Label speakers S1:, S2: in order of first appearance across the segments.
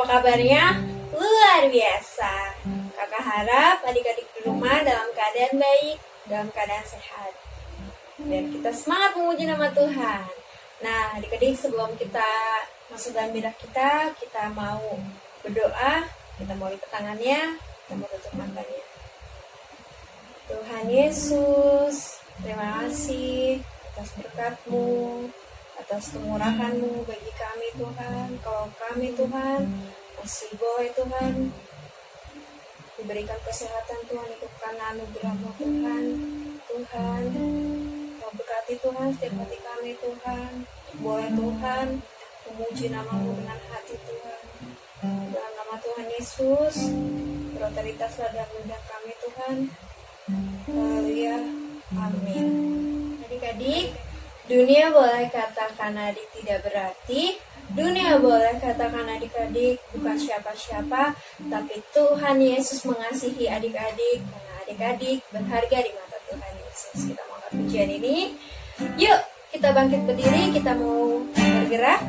S1: apa kabarnya? Luar biasa. Kakak harap adik-adik di rumah dalam keadaan baik, dalam keadaan sehat. Biar kita semangat memuji nama Tuhan. Nah, adik-adik, sebelum kita masuk dalam bidah kita mau berdoa, kita mau lipat tangannya, kita mau tutup matanya. Tuhan Yesus, terima kasih atas berkat-Mu, atas kemurahan-Mu bagi kami Tuhan. Kalau kami Tuhan masih boleh Tuhan diberikan kesehatan Tuhan, itu karena anugerah-Mu Tuhan. Tuhan, Kau berkati Tuhan setiap hati kami Tuhan. Boleh Tuhan memuji nama-Mu dengan hati Tuhan. Dalam nama Tuhan Yesus, berotoritaslah dalam lidah kami Tuhan. Haleluya, amin. Adik-adik, dunia boleh katakan adik tidak berarti, dunia boleh katakan adik-adik bukan siapa-siapa, tapi Tuhan Yesus mengasihi adik-adik, karena adik-adik berharga di mata Tuhan Yesus. Kita mau angkat pujian ini. Yuk, kita bangkit berdiri, kita mau bergerak.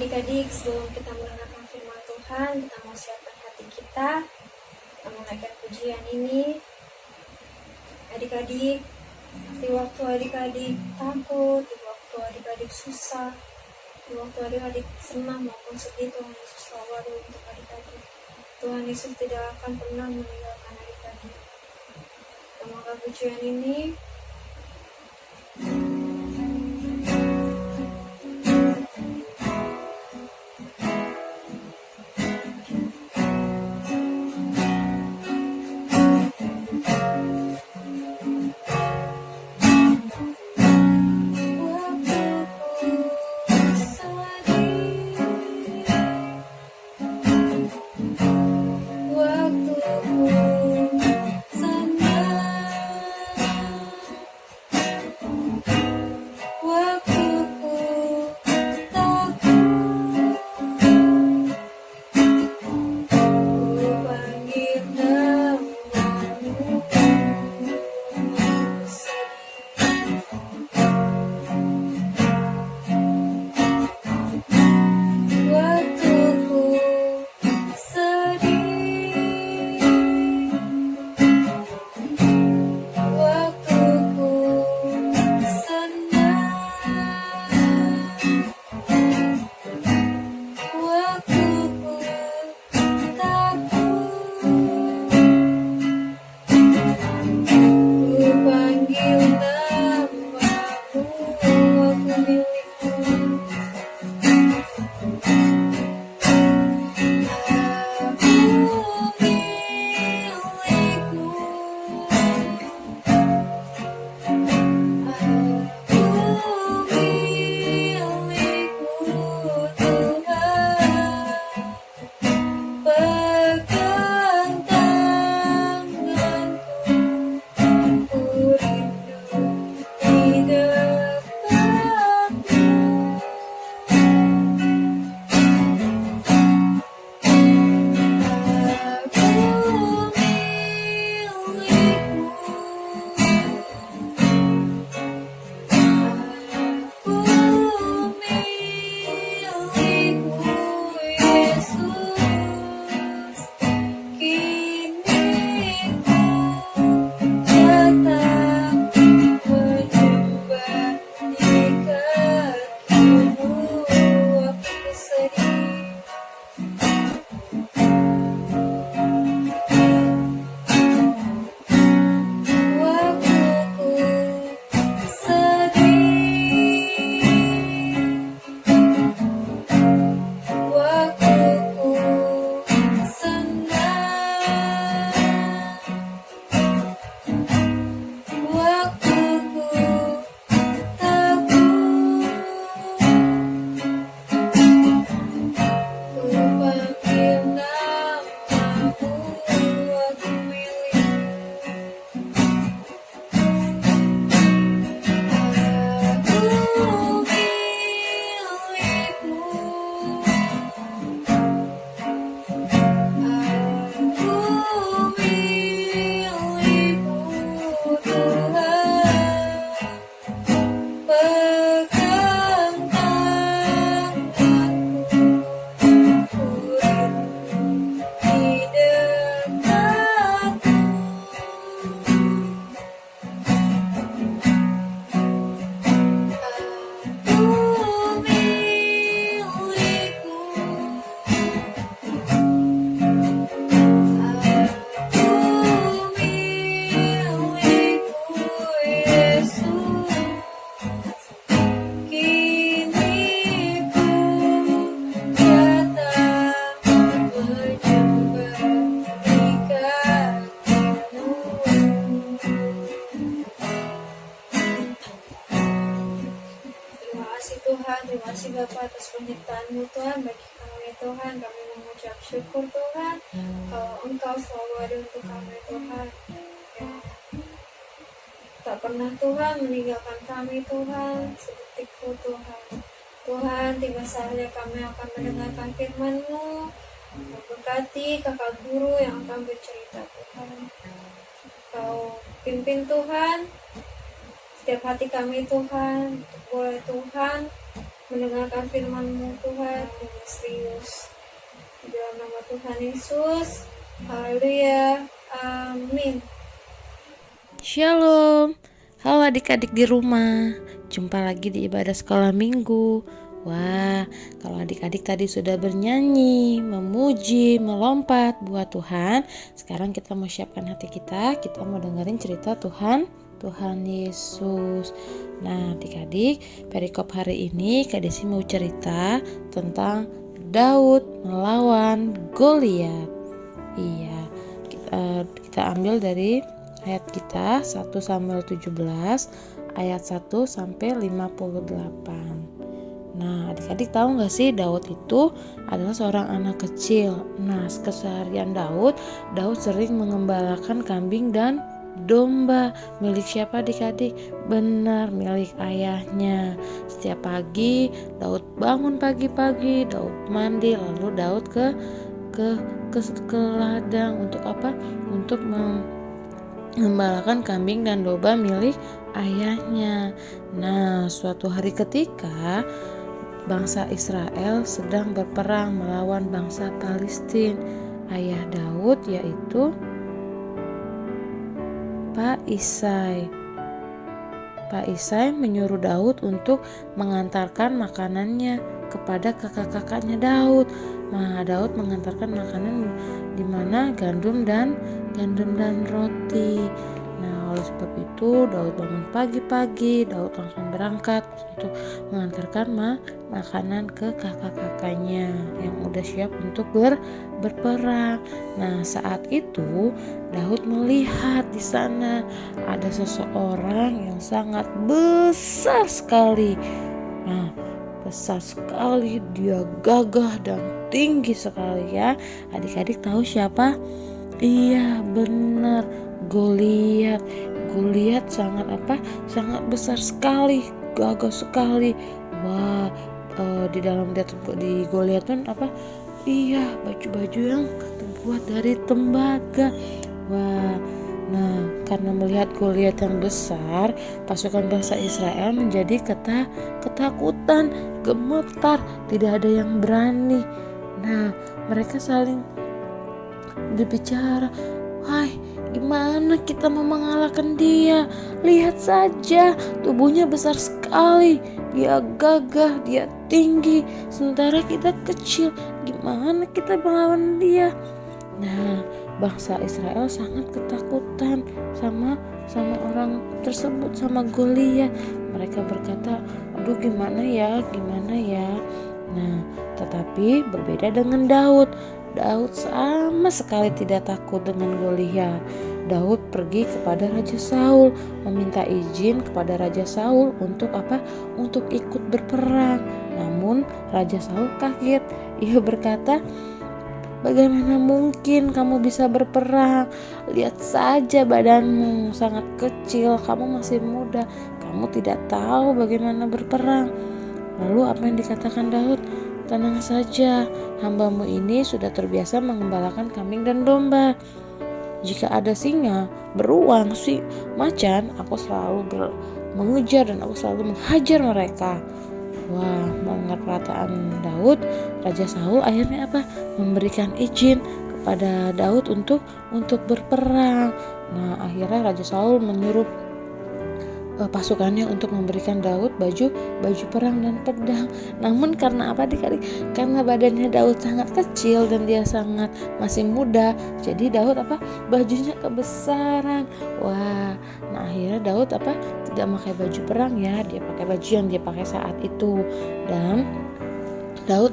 S1: Adik-adik, sebelum kita mendengarkan firman Tuhan, kita mau siapkan hati kita, kita menaikkan pujian ini. Adik-adik, di waktu adik-adik takut, di waktu adik-adik susah, di waktu adik-adik senang maupun sedih, Tuhan Yesus selalu ada untuk adik-adik. Tuhan Yesus tidak akan pernah meninggalkan adik-adik. Kita mau pujian ini. Tuhan, terima kasih Bapak atas penyertaan-Mu Tuhan. Bagi kami Tuhan, kami mengucap syukur Tuhan, kalau Engkau selalu ada untuk kami Tuhan. Ya. Tak pernah Tuhan meninggalkan kami Tuhan, sedetik pun Tuhan. Tuhan, tiba saatnya kami akan mendengarkan firman-Mu. Memberkati kakak guru yang akan bercerita Tuhan. Kau pimpin Tuhan setiap hati kami Tuhan, boleh Tuhan mendengarkan firman-Mu Tuhan dengan serius. Di dalam nama Tuhan Yesus, haleluya, amin.
S2: Shalom, halo adik-adik di rumah. Jumpa lagi di ibadah sekolah minggu. Wah, kalau adik-adik tadi sudah bernyanyi, memuji, melompat buat Tuhan, sekarang kita mau siapkan hati kita mau dengerin cerita Tuhan Yesus. Nah, adik-adik, perikop hari ini Kak Desi mau cerita tentang Daud melawan Goliat. Iya, kita ambil dari ayat kita 1 Samuel 17 ayat 1 sampai 58. Nah, adik-adik tahu gak sih Daud itu adalah seorang anak kecil. Nah, keseharian Daud sering mengembalakan kambing dan domba. Milik siapa adik-adik? Benar, milik ayahnya. Setiap pagi Daud bangun pagi-pagi, Daud mandi, lalu Daud ke ladang untuk apa? Untuk mengembalakan kambing dan domba milik ayahnya. Nah, suatu hari ketika bangsa Israel sedang berperang melawan bangsa Palestina, ayah Daud yaitu Pak Isai menyuruh Daud untuk mengantarkan makanannya kepada kakak-kakaknya Daud. Nah, Daud mengantarkan makanan di mana gandum dan roti. Nah, oleh sebab itu Daud bangun pagi-pagi, Daud langsung berangkat untuk mengantarkan makanan ke kakak-kakaknya yang udah siap untuk berperang. Nah, saat itu Daud melihat di sana ada seseorang yang sangat besar sekali. Nah, besar sekali, dia gagah dan tinggi sekali ya. Adik-adik tahu siapa? Iya, benar, Goliat. Goliat sangat besar sekali, gagah sekali. Wah, di Goliat pun Iya, baju-baju yang terbuat dari tembaga. Wah, nah karena melihat Goliat yang besar, pasukan bangsa Israel menjadi ketakutan, gemetar, tidak ada yang berani. Nah, mereka saling berbicara, "Hai, gimana kita mau mengalahkan dia? Lihat saja, tubuhnya besar sekali. Dia gagah, dia tinggi, sementara kita kecil. Gimana kita melawan dia?" Nah, bangsa Israel sangat ketakutan sama orang tersebut, sama Goliat. Mereka berkata, "Aduh, gimana ya, gimana ya?" Nah, tetapi berbeda dengan Daud. Daud sama sekali tidak takut dengan Goliat. Daud pergi kepada Raja Saul, meminta izin kepada Raja Saul untuk apa? Untuk ikut berperang. Namun Raja Saul kaget. Ia berkata, "Bagaimana mungkin kamu bisa berperang? Lihat saja badanmu sangat kecil, kamu masih muda, kamu tidak tahu bagaimana berperang." Lalu apa yang dikatakan Daud? "Tenang saja, hambamu ini sudah terbiasa mengembalakan kambing dan domba. Jika ada singa, beruang, macan, aku selalu mengejar dan aku selalu menghajar mereka." Wah, mendengar perkataan Daud, Raja Saul akhirnya apa? Memberikan izin kepada Daud untuk berperang. Nah, akhirnya Raja Saul menyuruh pasukannya untuk memberikan Daud baju perang dan pedang. Namun karena apa adik-adik? Karena badannya Daud sangat kecil dan dia sangat masih muda, jadi Daud apa? Bajunya kebesaran. Wah, nah akhirnya Daud apa? Tidak pakai baju perang ya, dia pakai baju yang dia pakai saat itu. Dan Daud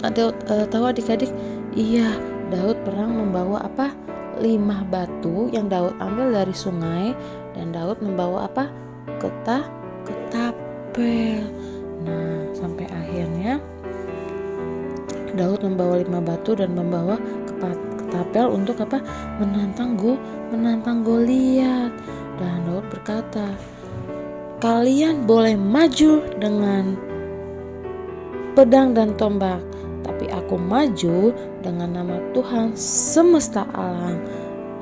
S2: tahu adik-adik? Iya, Daud perang membawa apa? 5 batu yang Daud ambil dari sungai, dan Daud membawa apa? Ketapel. Nah, sampai akhirnya Daud membawa 5 batu dan membawa ketapel untuk apa? Menantang Goliat. Dan Daud berkata, "Kalian boleh maju dengan pedang dan tombak, tapi aku maju dengan nama Tuhan semesta alam."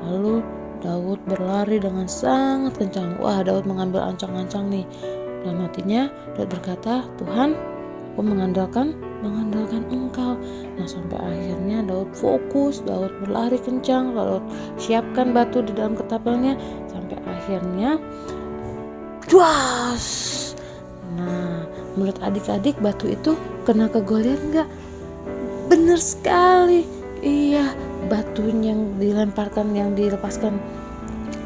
S2: Lalu Daud berlari dengan sangat kencang. Wah, Daud mengambil ancang-ancang nih. Dalam hatinya Daud berkata, "Tuhan, aku mengandalkan Engkau." Nah, sampai akhirnya Daud fokus, Daud berlari kencang, lalu siapkan batu di dalam ketapelnya, sampai akhirnya juas. Nah, menurut adik-adik batu itu kena ke Goliat enggak? Benar sekali. Iya, batu yang dilepaskan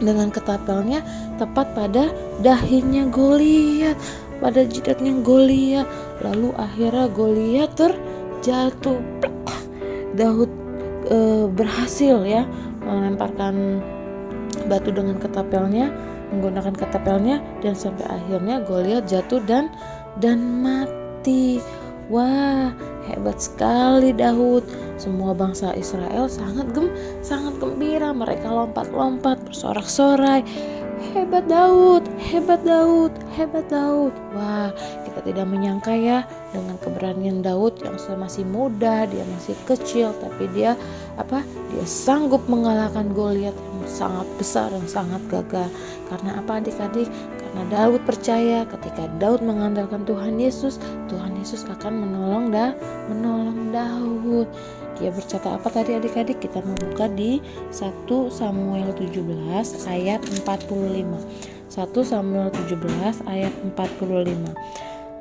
S2: dengan ketapelnya tepat pada dahinya Goliat, pada jidatnya Goliat. Lalu akhirnya Goliat terjatuh. Daud berhasil ya melemparkan batu dengan ketapelnya, menggunakan ketapelnya, dan sampai akhirnya Goliat jatuh dan mati. Wah, hebat sekali Daud. Semua bangsa Israel sangat gembira. Mereka lompat-lompat, bersorak-sorai. Hebat Daud, hebat Daud, hebat Daud. Wah, kita tidak menyangka ya, dengan keberanian Daud yang masih muda, dia masih kecil, tapi dia sanggup mengalahkan Goliat yang sangat besar dan sangat gagah. Karena apa adik-adik? Karena Daud percaya ketika Daud mengandalkan Tuhan Yesus akan menolong Daud. Dia berkata apa tadi adik-adik? Kita membuka di 1 Samuel 17 ayat 45. 1 Samuel 17 ayat 45.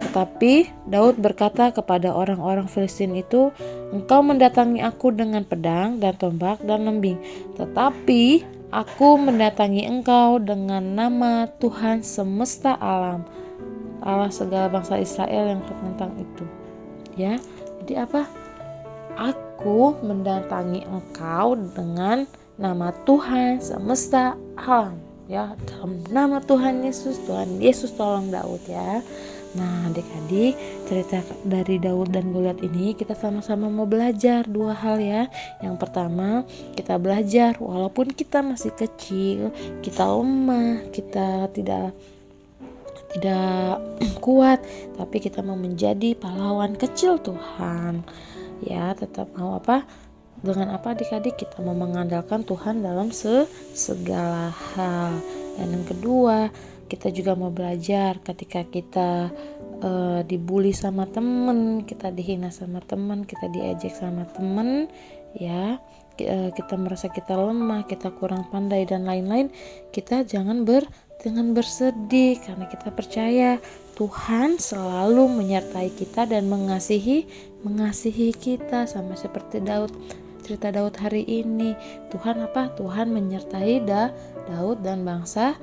S2: Tetapi Daud berkata kepada orang-orang Filistin itu, "Engkau mendatangi aku dengan pedang dan tombak dan lembing, tetapi aku mendatangi engkau dengan nama Tuhan semesta alam, Allah segala bangsa Israel yang tentang itu." Ya, jadi apa? Aku mendatangi engkau dengan nama Tuhan semesta alam. Ya, dalam nama Tuhan Yesus tolong Daud ya. Nah, adik-adik, cerita dari Daud dan Goliat ini kita sama-sama mau belajar 2 hal ya. Yang pertama, kita belajar walaupun kita masih kecil, kita lemah, kita tidak kuat, tapi kita mau menjadi pahlawan kecil Tuhan. Ya, tetap mau dengan adik-adik? Kita mau mengandalkan Tuhan dalam segala hal. Dan yang kedua, kita juga mau belajar ketika kita dibully sama temen, kita dihina sama temen, kita diejek sama temen, ya. Kita merasa kita lemah, kita kurang pandai dan lain-lain, kita jangan bersedih, karena kita percaya Tuhan selalu menyertai kita dan mengasihi kita, sama seperti cerita Daud hari ini. Tuhan menyertai Daud dan bangsa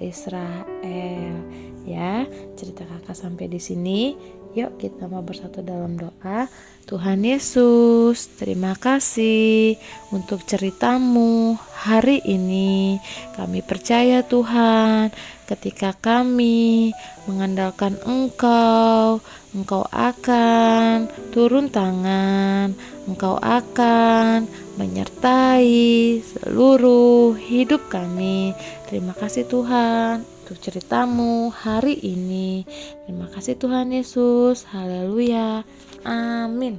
S2: Israel. Ya, cerita kakak sampai di sini. Yuk kita mau bersatu dalam doa. Tuhan Yesus, terima kasih untuk ceritamu hari ini. Kami percaya Tuhan, ketika kami mengandalkan Engkau akan turun tangan, Engkau akan menyertai seluruh hidup kami. Terima kasih Tuhan untuk ceritamu hari ini. Terima kasih Tuhan Yesus. Haleluya. Amin.